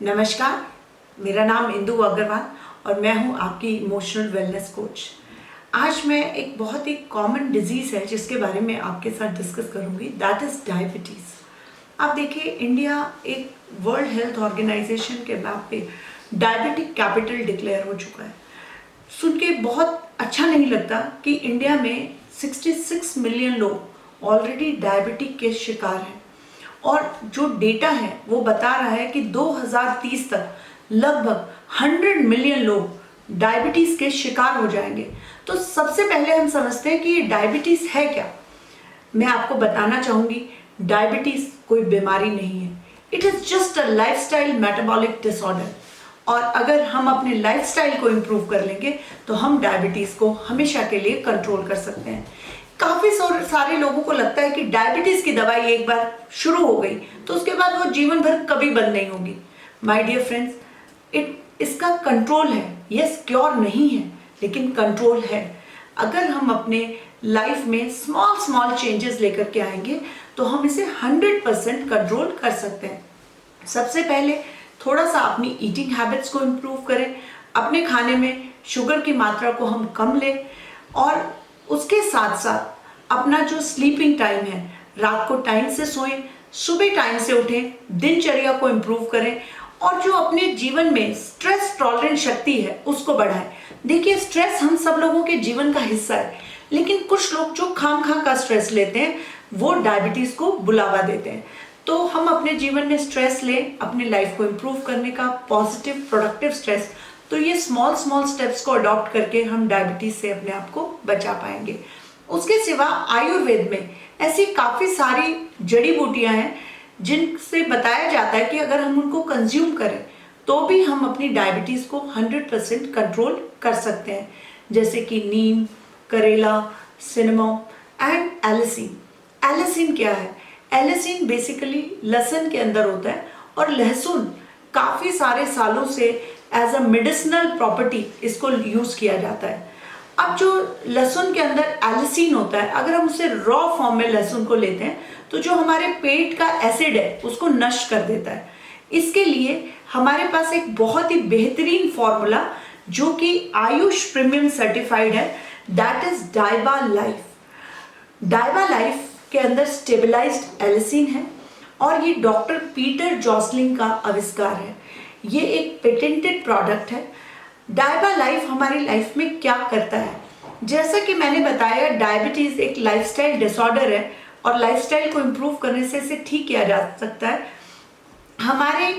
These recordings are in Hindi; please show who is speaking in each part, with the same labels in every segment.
Speaker 1: नमस्कार, मेरा नाम इंदु अग्रवाल और मैं हूं आपकी इमोशनल वेलनेस कोच। आज मैं एक बहुत ही कॉमन डिजीज़ है जिसके बारे में आपके साथ डिस्कस करूंगी, दैट इज़ डायबिटीज़। आप देखिए, इंडिया एक वर्ल्ड हेल्थ ऑर्गेनाइजेशन के मैप पे डायबिटिक कैपिटल डिक्लेयर हो चुका है। सुन के बहुत अच्छा नहीं लगता कि इंडिया में 66 मिलियन लोग ऑलरेडी डायबिटिक के शिकार हैं और जो डेटा है वो बता रहा है कि 2030 तक लगभग 100 मिलियन लोग डायबिटीज़ के शिकार हो जाएंगे। तो सबसे पहले हम समझते हैं कि ये डायबिटीज़ है क्या। मैं आपको बताना चाहूँगी, डायबिटीज़ कोई बीमारी नहीं है, it is just a lifestyle metabolic disorder. और अगर हम अपने लाइफस्टाइल को इम्प्रूव कर लेंगे तो हम डायबिटीज़ को हमेशा के लिए कंट्रोल कर सकते हैं। काफ़ी सारे लोगों को लगता है कि डायबिटीज़ की दवाई एक बार शुरू हो गई तो उसके बाद वो जीवन भर कभी बंद नहीं होगी। माय डियर फ्रेंड्स, इसका कंट्रोल है, यस क्योर नहीं है लेकिन कंट्रोल है। अगर हम अपने लाइफ में स्मॉल चेंजेस लेकर के आएंगे तो हम इसे 100% कंट्रोल कर सकते हैं। सबसे पहले थोड़ा सा अपनी ईटिंग हैबिट्स को इम्प्रूव करें, अपने खाने में शुगर की मात्रा को हम कम लें और उसके साथ साथ अपना जो स्लीपिंग टाइम है, रात को टाइम से सोएं, सुबह टाइम से उठें, दिनचर्या को इम्प्रूव करें और जो अपने जीवन में स्ट्रेस टॉलरेंस शक्ति है उसको बढ़ाएं। देखिए, स्ट्रेस हम सब लोगों के जीवन का हिस्सा है, लेकिन कुछ लोग जो खाम का स्ट्रेस लेते हैं वो डायबिटीज़ को बुलावा देते हैं। तो हम अपने जीवन में स्ट्रेस लें, अपनी लाइफ को इम्प्रूव करने का, पॉजिटिव प्रोडक्टिव स्ट्रेस। तो ये स्मॉल स्टेप्स को अडॉप्ट करके हम डायबिटीज़ से अपने आप को बचा पाएंगे। उसके सिवा आयुर्वेद में ऐसी काफ़ी सारी जड़ी बूटियाँ हैं जिनसे बताया जाता है कि अगर हम उनको कंज्यूम करें तो भी हम अपनी डायबिटीज़ को 100% कंट्रोल कर सकते हैं, जैसे कि नीम, करेला, सिनेमोम एंड एलिसिन। एलिसिन क्या है? एलिसिन बेसिकली लहसुन के अंदर होता है और लहसुन काफ़ी सारे सालों से एज अ मेडिसिनल प्रॉपर्टी इसको यूज़ किया जाता है। अब जो लहसुन के अंदर एलिसिन होता है, अगर हम उसे रॉ फॉर्म में लहसुन को लेते हैं तो जो हमारे पेट का एसिड है उसको नष्ट कर देता है। इसके लिए हमारे पास एक बहुत ही बेहतरीन फॉर्मूला जो कि आयुष प्रीमियम सर्टिफाइड है, दैट इज डाइबा लाइफ। डाइबा लाइफ के अंदर स्टेबलाइज्ड एलिसिन है और ये डॉक्टर पीटर जॉसलिंग का आविष्कार है। ये एक पेटेंटेड प्रोडक्ट है। डाइबा लाइफ हमारी लाइफ में क्या करता है? जैसा कि मैंने बताया, डायबिटीज़ एक लाइफस्टाइल डिसऑर्डर है और लाइफस्टाइल को इम्प्रूव करने से इसे ठीक किया जा सकता है। हमारे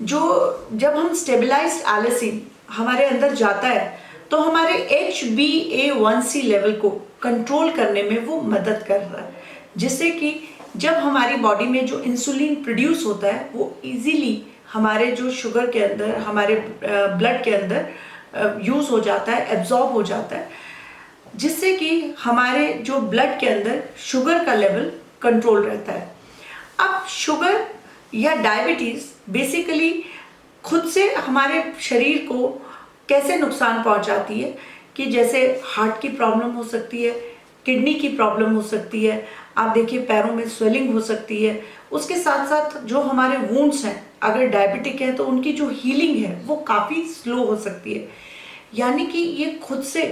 Speaker 1: जब हम स्टेबलाइज्ड एलिसिन हमारे अंदर जाता है तो हमारे HbA1c लेवल को कंट्रोल करने में वो मदद कर रहा है, जिससे कि जब हमारी बॉडी में जो इंसुलिन प्रोड्यूस होता है वो इजीली हमारे जो शुगर के अंदर, हमारे ब्लड के अंदर यूज़ हो जाता है, एब्जॉर्ब हो जाता है, जिससे कि हमारे जो ब्लड के अंदर शुगर का लेवल कंट्रोल रहता है। अब शुगर या डायबिटीज़ बेसिकली खुद से हमारे शरीर को कैसे नुकसान पहुंचाती है कि जैसे हार्ट की प्रॉब्लम हो सकती है, किडनी की प्रॉब्लम हो सकती है, आप देखिए पैरों में स्वेलिंग हो सकती है। उसके साथ साथ जो हमारे वुंड्स हैं, अगर डायबिटिक है तो उनकी जो हीलिंग है वो काफ़ी स्लो हो सकती है। यानी कि ये खुद से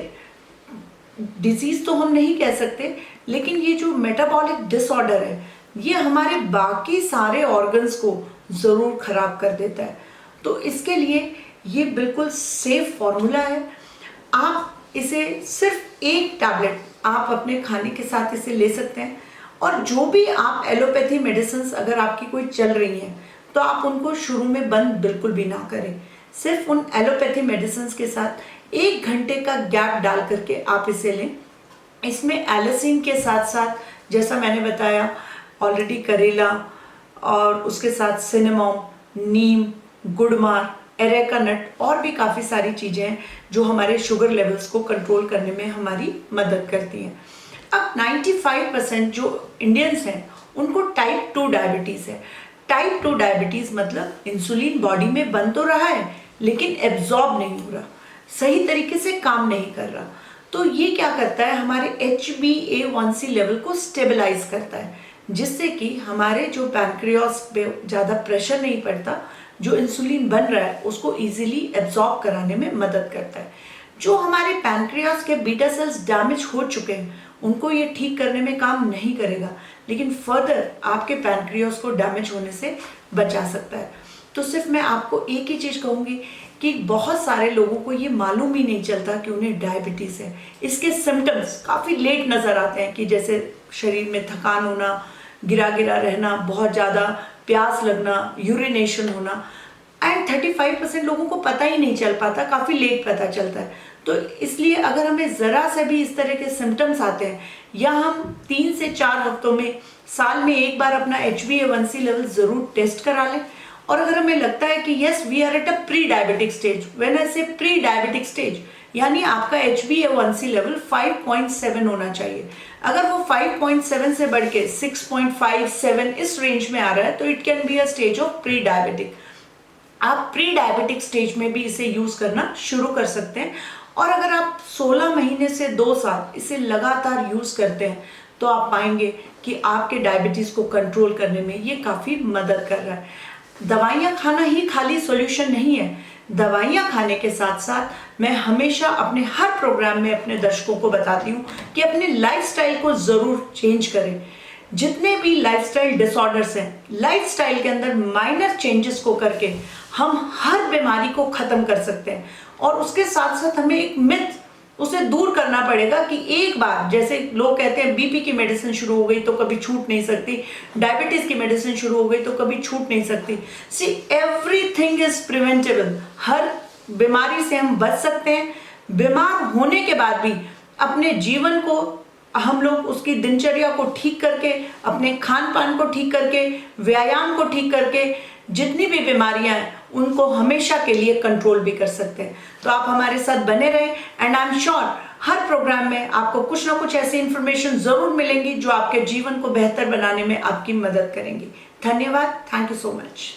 Speaker 1: डिजीज़ तो हम नहीं कह सकते, लेकिन ये जो मेटाबॉलिक डिसऑर्डर है ये हमारे बाकी सारे ऑर्गन्स को ज़रूर ख़राब कर देता है। तो इसके लिए ये बिल्कुल सेफ फॉर्मूला है। आप इसे सिर्फ एक टैबलेट आप अपने खाने के साथ इसे ले सकते हैं और जो भी आप एलोपैथी मेडिसिन अगर आपकी कोई चल रही हैं तो आप उनको शुरू में बंद बिल्कुल भी ना करें। सिर्फ उन एलोपैथी मेडिसिन के साथ 1 घंटे का गैप डाल करके आप इसे लें। इसमें एलिसिन के साथ साथ, जैसा मैंने बताया ऑलरेडी, करेला और उसके साथ सिनेमोम, नीम, गुड़मार, एरेका नट और भी काफ़ी सारी चीज़ें हैं जो हमारे शुगर लेवल्स को कंट्रोल करने में हमारी मदद करती हैं। अब 95% जो इंडियंस हैं उनको टाइप 2 डायबिटीज़ है। टाइप 2 डायबिटीज़ मतलब इंसुलिन बॉडी में बन तो रहा है लेकिन एब्जॉर्ब नहीं हो रहा, सही तरीके से काम नहीं कर रहा। तो ये क्या करता है, हमारे HbA1c लेवल को स्टेबलाइज करता है, जिससे कि हमारे जो पैनक्रियास पे ज़्यादा प्रेशर नहीं पड़ता, जो इंसुलिन बन रहा है उसको इजीली एब्जॉर्ब कराने में मदद करता है। जो हमारे पैनक्रियास के बीटा सेल्स डैमेज हो चुके हैं उनको ये ठीक करने में काम नहीं करेगा, लेकिन फर्दर आपके पैनक्रियास को डैमेज होने से बचा सकता है। तो सिर्फ मैं आपको एक ही चीज़ कहूँगी कि बहुत सारे लोगों को ये मालूम ही नहीं चलता कि उन्हें डायबिटीज़ है। इसके सिम्टम्स काफ़ी लेट नज़र आते हैं कि जैसे शरीर में थकान होना, गिरा गिरा रहना, बहुत ज़्यादा प्यास लगना, यूरिनेशन होना, एंड 35% लोगों को पता ही नहीं चल पाता, काफ़ी लेट पता चलता है। तो इसलिए अगर हमें ज़रा से भी इस तरह के सिम्टम्स आते हैं या हम 3 से 4 हफ्तों में, साल में एक बार अपना HbA1c लेवल ज़रूर टेस्ट करा लें। और अगर हमें लगता है कि yes we are at a pre diabetic stage, when I say pre diabetic stage यानी आपका HbA1c लेवल 5.7 होना चाहिए। अगर वो 5.7 से बढ़ के 6.5, 7 इस रेंज में आ रहा है तो it can be a stage of pre diabetic. आप प्री डायबिटिक स्टेज में भी इसे यूज़ करना शुरू कर सकते हैं। और अगर आप 16 महीने से 2 साल इसे लगातार यूज़ करते हैं तो आप पाएंगे कि आपके डायबिटीज़ को कंट्रोल करने में ये काफ़ी मदद कर रहा है। दवाइयाँ खाना ही खाली सॉल्यूशन नहीं है। दवाइयाँ खाने के साथ साथ मैं हमेशा अपने हर प्रोग्राम में अपने दर्शकों को बताती हूँ कि अपने लाइफस्टाइल को ज़रूर चेंज करें। जितने भी लाइफस्टाइल डिसऑर्डर्स हैं, लाइफस्टाइल के अंदर माइनर चेंजेस को करके हम हर बीमारी को ख़त्म कर सकते हैं। और उसके साथ साथ हमें एक मिथ उसे दूर करना पड़ेगा कि एक बार, जैसे लोग कहते हैं बीपी की मेडिसिन शुरू हो गई तो कभी छूट नहीं सकती, डायबिटीज़ की मेडिसिन शुरू हो गई तो कभी छूट नहीं सकती। See everything is preventable. हर बीमारी से हम बच सकते हैं। बीमार होने के बाद भी अपने जीवन को हम लोग उसकी दिनचर्या को ठीक करके, अपने खान पान को ठीक करके, व्यायाम को ठीक करके जितनी भी बीमारियां हैं उनको हमेशा के लिए कंट्रोल भी कर सकते हैं। तो आप हमारे साथ बने रहें एंड आई एम श्योर हर प्रोग्राम में आपको कुछ ना कुछ ऐसी इंफॉर्मेशन जरूर मिलेंगी जो आपके जीवन को बेहतर बनाने में आपकी मदद करेंगी। धन्यवाद। Thank you so much.